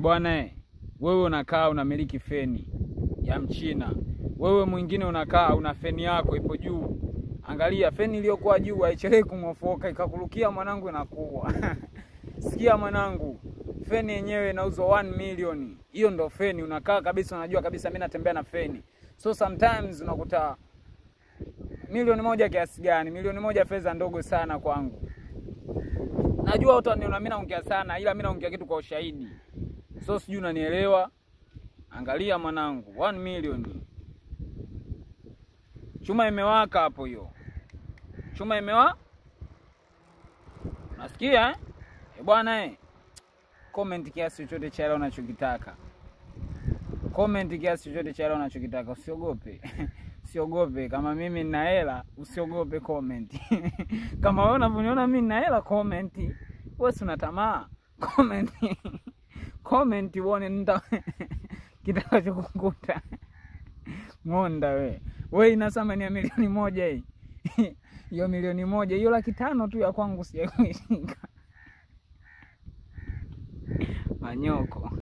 Bwana wewe unakaa unamiliki feni ya Mchina. Wewe mwingine unakaa una feni yako ipo juu. Angalia feni iliyokuwa juu haichelewi kumofoka ikakurukia mwanangu inakuwa. Sikia mwanangu, feni yenyewe inauzwa 1 million. Hiyo ndo feni unakaa kabisa unajua kabisa mimi natembea na feni. So sometimes unakuta milioni moja kiasi gani? Milioni moja fedha ndogo sana kwangu. Najua utaniona mimi naongea sana ila mimi naongea kitu kwa ushahidi. So sijui unanielewa. Angalia mwanangu 1 million. Chuma imewaka hapo hiyo. Chuma imewa? Nasikia bwana comment kiasi chochote cha leo unachokitaka. Comment kiasi chochote cha leo unachokitaka, usiogope. Usiogope kama mimi nina hela, usiogope comment. Kama wewe unavuniona mimi nina hela comment, wewe si una tamaa. Comment. Comment uone nita kitakachokukuta. Ngonda we. Wewe ina thamani ya milioni moja hii. Hiyo milioni moja, hiyo 500,000 tu ya kwangu sijakuishika. Manyoko.